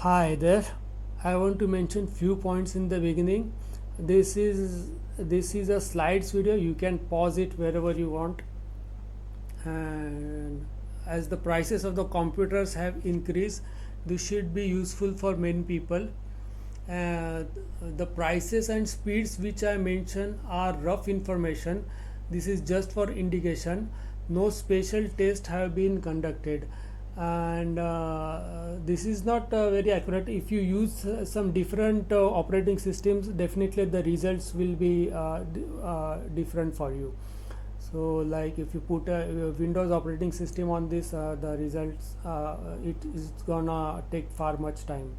Hi there. I want to mention few points in the beginning. This is this is a slides video. You can pause it wherever you want. And as the prices of the computers have increased, this should be useful for many people. Uh, the prices and speeds which I mention are rough information. This is just for indication. No special tests have been conducted, and this is not very accurate. If you use some different operating systems, definitely the results will be different for you. So like if you put a Windows operating system on this, the results it is gonna take far much time.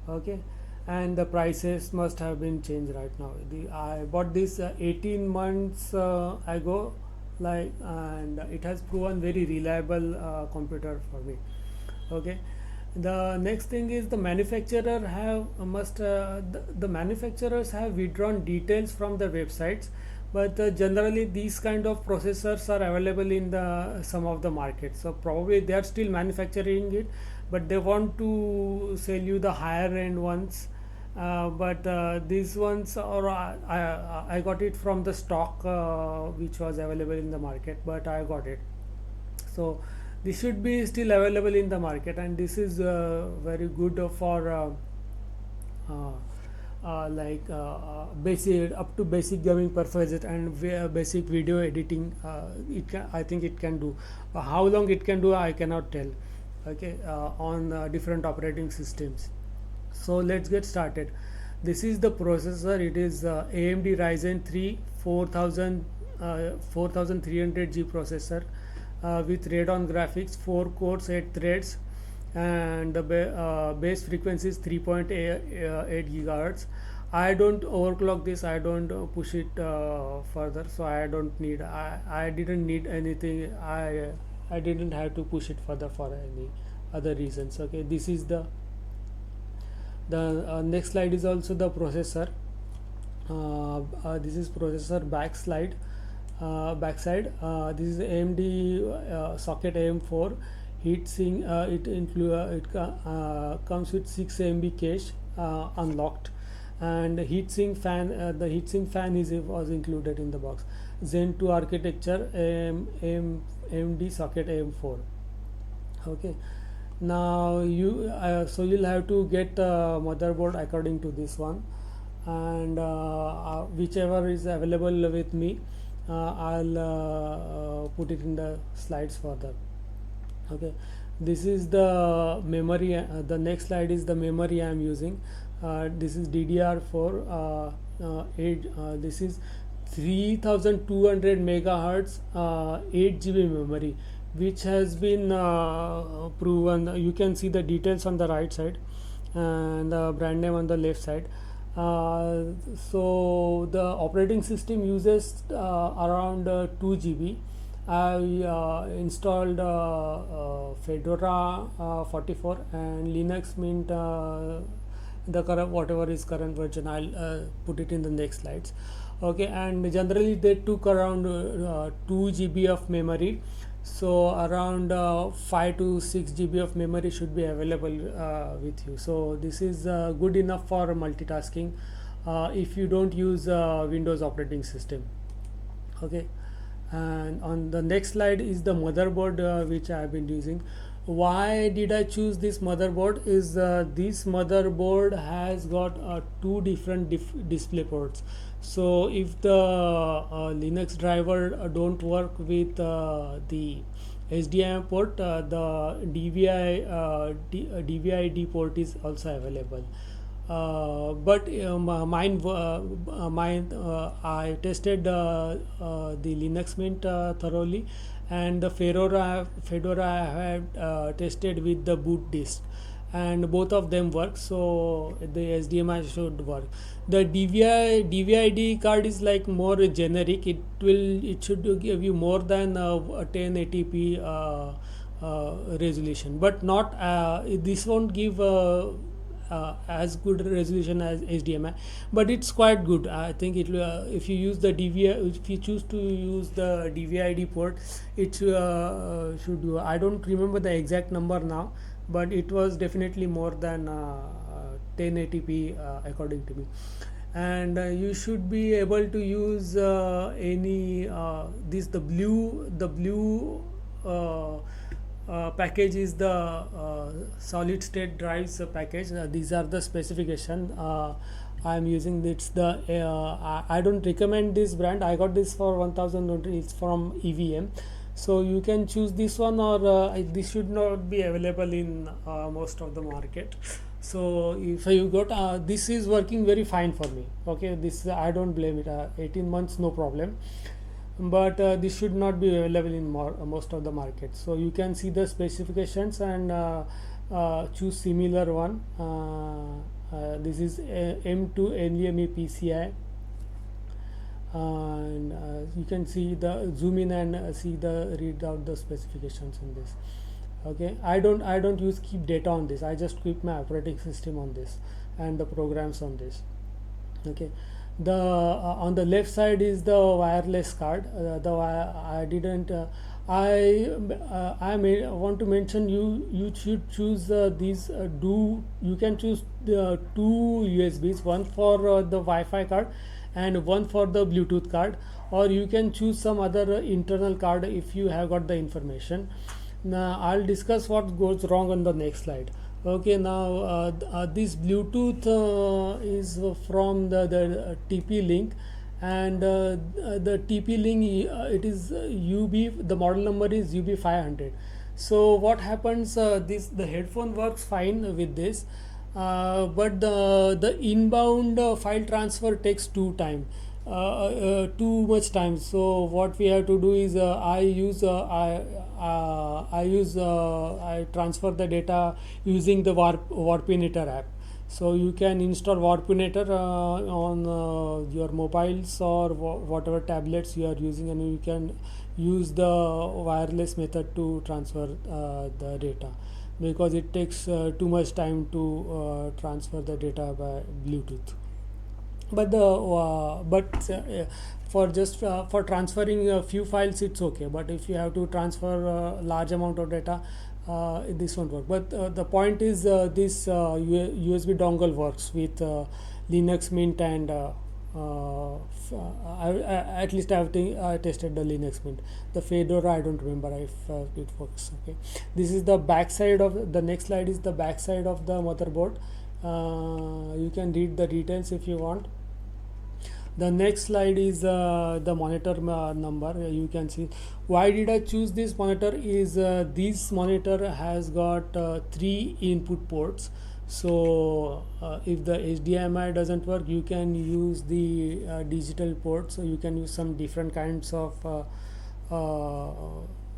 Okay, and the prices must have been changed right now. I bought this 18 months ago, like, and it has proven very reliable computer for me. Okay, the next thing is the manufacturer have must the manufacturers have withdrawn details from the websites, but generally these kind of processors are available in the some of the markets, so probably they are still manufacturing it, but they want to sell you the higher end ones. But these ones are I got it from the stock which was available in the market, but I got it. So this should be still available in the market, and this is very good for uh, basic up to basic gaming purposes and basic video editing. It can, I think it can do. How long it can do, I cannot tell. Okay, on different operating systems. So let's get started. This is the processor. It is AMD Ryzen 3 4300G processor with Radeon graphics, 4 cores, 8 threads, and the base frequency is 3.8 gigahertz. I don't overclock this. I don't push it further, so I don't need. I didn't need anything. I didn't have to push it further for any other reasons. Okay, this is the next slide is also the processor. This is processor backside. This is AMD socket AM4 heatsink. It comes with 6 MB cache unlocked, and heatsink fan. The heatsink fan is was included in the box. Zen 2 architecture, AMD socket AM4. Okay, now so you'll have to get motherboard according to this one, and whichever is available with me, I'll put it in the slides further. Okay, this is the memory. The next slide is the memory I am using. This is DDR4 8. This is 3200 megahertz 8 GB memory, which has been proven. You can see the details on the right side and the brand name on the left side. So the operating system uses around 2 GB. I installed Fedora 44 and Linux Mint, the current whatever is current version. I'll put it in the next slides. Okay, and generally they took around 2 GB of memory, so around 5 to 6 GB of memory should be available with you. So this is good enough for multitasking if you don't use Windows operating system. Okay, and on the next slide is the motherboard which I have been using. Why did I choose this motherboard is this motherboard has got two different display ports. So if the Linux driver don't work with the HDMI port, the DVI-D port is also available. But mine I tested the Linux Mint thoroughly, and the Fedora I had tested with the boot disk, and both of them work. So the HDMI should work. The DVI-D card is like more generic. It should give you more than a 1080p resolution, but not this won't give as good resolution as HDMI, but it's quite good. I think it if you use the DVI, if you choose to use the DVI-D port, it should do. I don't remember the exact number now, but it was definitely more than 1080p according to me. And you should be able to use any this the blue package is the solid state drives package. These are the specification I am using. It's the I don't recommend this brand. I got this for 1000 only. It's from EVM. So you can choose this one, or this should not be available in most of the market. So if you got this is working very fine for me. Okay, this I don't blame it. 18 months no problem, but this should not be available in most of the markets. So you can see the specifications and choose similar one. This is M2 NVMe PCI, and you can see the zoom in and see the read out the specifications in this. Okay, I don't use keep data on this. I just keep my operating system on this and the programs on this. Okay, the on the left side is the wireless card. I didn't I may want to mention you should choose these do you can choose the two USBs, one for the Wi-Fi card and one for the Bluetooth card, or you can choose some other internal card if you have got the information. Now I'll discuss what goes wrong on the next slide. Okay, now this Bluetooth is from the TP Link, and the TP Link it is UB. The model number is UB500. So what happens? This the headphone works fine with this, but the inbound file transfer takes too much time. So what we have to do is I transfer the data using the Warpinator app. So you can install Warpinator on your mobiles or whatever tablets you are using, and you can use the wireless method to transfer the data, because it takes too much time to transfer the data by Bluetooth. But the for just for transferring a few files it's okay, but if you have to transfer a large amount of data, this won't work. But the point is this USB dongle works with Linux Mint and at least I tested the Linux Mint. The Fedora I don't remember if it works. Okay, this is the back side of the next slide is the back side of the motherboard. You can read the details if you want. The next slide is the monitor number. You can see why did I choose this monitor is this monitor has got 3 input ports. So if the HDMI doesn't work, you can use the digital port. So you can use some different kinds of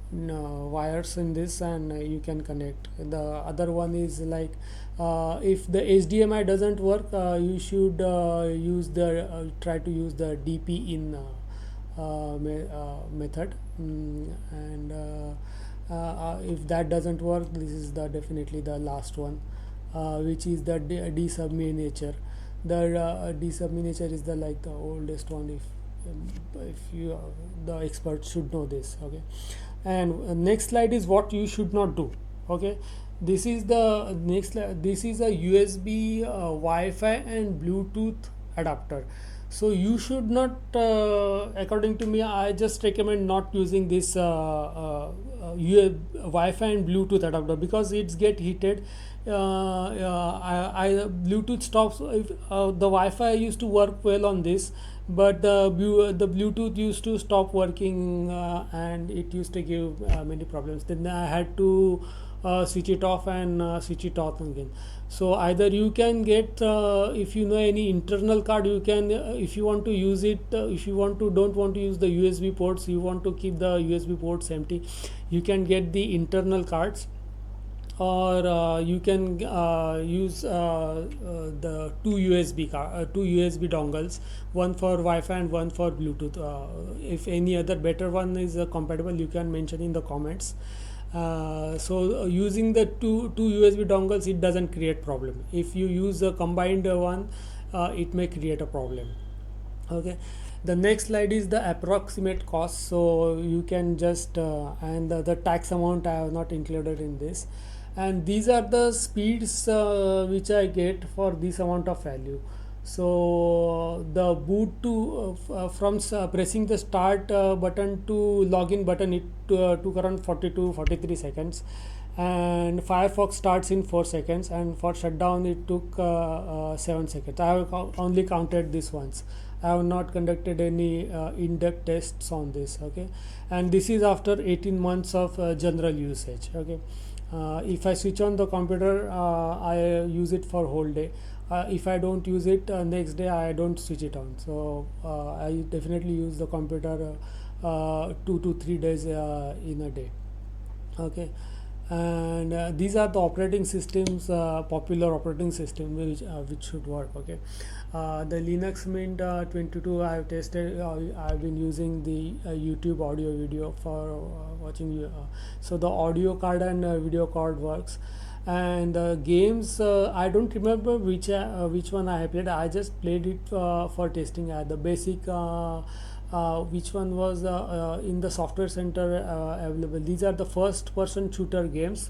no, wires in this, and you can connect. The other one is like if the HDMI doesn't work, you should use the try to use the DP in method, and if that doesn't work, this is the definitely the last one, which is the D-sub miniature. The D-sub miniature is the like the oldest one. If you the experts should know this. Okay, and next slide is what you should not do. Okay, this is the next this is a USB Wi-Fi and Bluetooth adapter. So you should not according to me, I just recommend not using this Wi-Fi and Bluetooth adapter, because it's get heated. Bluetooth stops if the Wi-Fi used to work well on this, but the Bluetooth used to stop working, and it used to give many problems. Then I had to switch it off and switch it on again. So either you can get if you know any internal card, you can if you want to use it, if you don't want to use the USB ports, you want to keep the USB ports empty, you can get the internal cards, or you can use the two USB dongles, one for Wi-Fi and one for Bluetooth. If any other better one is compatible, you can mention in the comments. So using the two USB dongles, it doesn't create problem. If you use a combined one, it may create a problem. Okay, the next slide is the approximate cost. So you can just and the tax amount I have not included in this. and these are the speeds which I get for this amount of value. So the boot to from pressing the start button to login button, it took around 40 to 43 seconds, and Firefox starts in 4 seconds, and for shutdown it took 7 seconds. I have only counted this once. I have not conducted any in-depth tests on this. Okay, and this is after 18 months of general usage. Okay, if I switch on the computer, I use it for whole day. If I don't use it next day, I don't switch it on. So I definitely use the computer 2 to 3 days in a day. Okay, and these are the operating systems, popular operating system which should work. Okay, the Linux Mint 22 I have tested. I've been using the YouTube audio video for watching. So the audio card and video card works, and games, I don't remember which one I have played. I just played it for testing. The basic which one was in the software center available. These are the first person shooter games.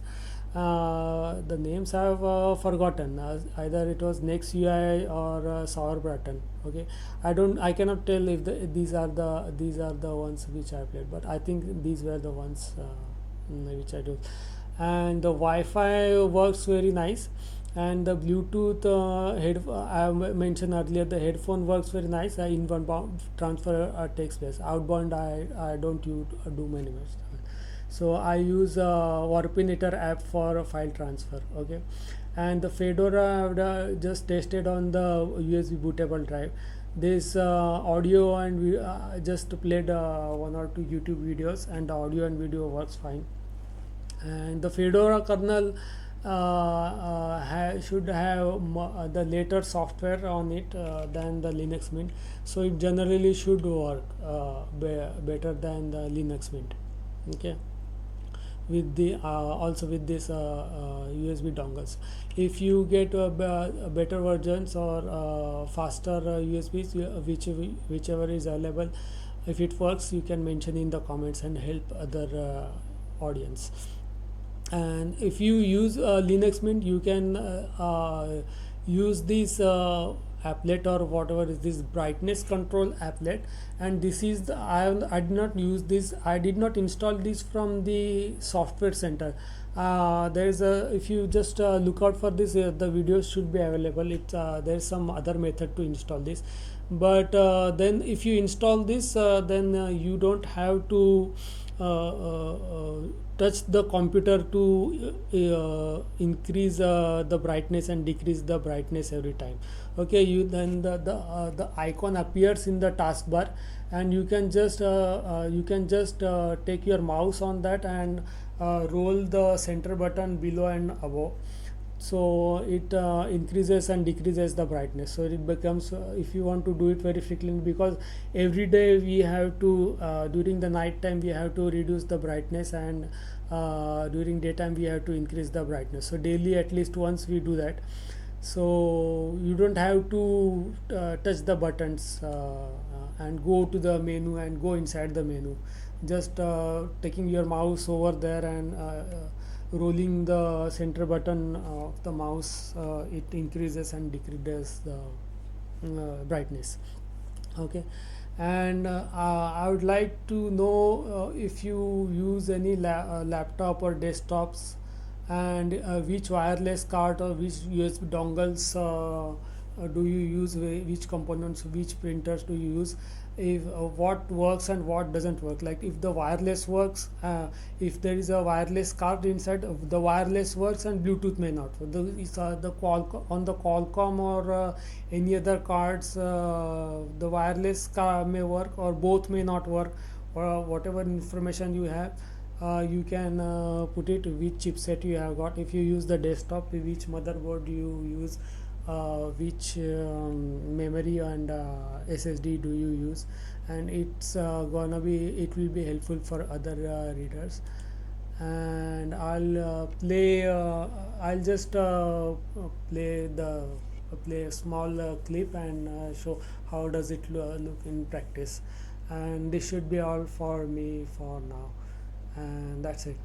The names I have forgotten. Either it was Next UI or Sauerbraten. Okay, I cannot tell if these are the ones which I played, but I think these were the ones which I do. And the Wi-Fi works very nice, and the Bluetooth I mentioned earlier, the headphone works very nice. Inbound transfer takes place. Outbound I don't do many much. So I use Warpinator app for file transfer. Okay, and the Fedora I've just tested on the USB bootable drive. This audio and we just played one or two YouTube videos, and the audio and video works fine. And the Fedora kernel should have the later software on it than the Linux Mint, so it generally should work better than the Linux Mint. Okay, with the also with this USB dongles. If you get better versions or faster USBs, whichever is available, if it works, you can mention in the comments and help other audience. And if you use Linux Mint, you can use this applet or whatever is this brightness control applet. And this is I did not use this, I did not install this from the software center. There is a, if you just look out for this, the videos should be available. There's some other method to install this, but then if you install this, then you don't have to touch the computer to increase the brightness and decrease the brightness every time. Okay, you then the icon appears in the taskbar, and you can just take your mouse on that and roll the center button below and above, so it increases and decreases the brightness. So it becomes, if you want to do it very frequently, because every day we have to during the night time we have to reduce the brightness, and during daytime we have to increase the brightness. So daily at least once we do that, so you don't have to touch the buttons and go to the menu and go inside the menu. Just taking your mouse over there and rolling the center button of the mouse, it increases and decreases the brightness. Okay, and I would like to know if you use any laptop or desktops, and which wireless card or which USB dongles do you use, which components, which printers do you use, if what works and what doesn't work. Like if the wireless works, if there is a wireless card inside, the wireless works and Bluetooth may not. The on the Qualcomm or any other cards, the wireless may work or both may not work, or whatever information you have, you can put it which chipset you have got. If you use the desktop, which motherboard you use, which memory and SSD do you use, and it will be helpful for other readers. And I'll just play a small clip and show how does it look in practice. And this should be all for me for now, and that's it.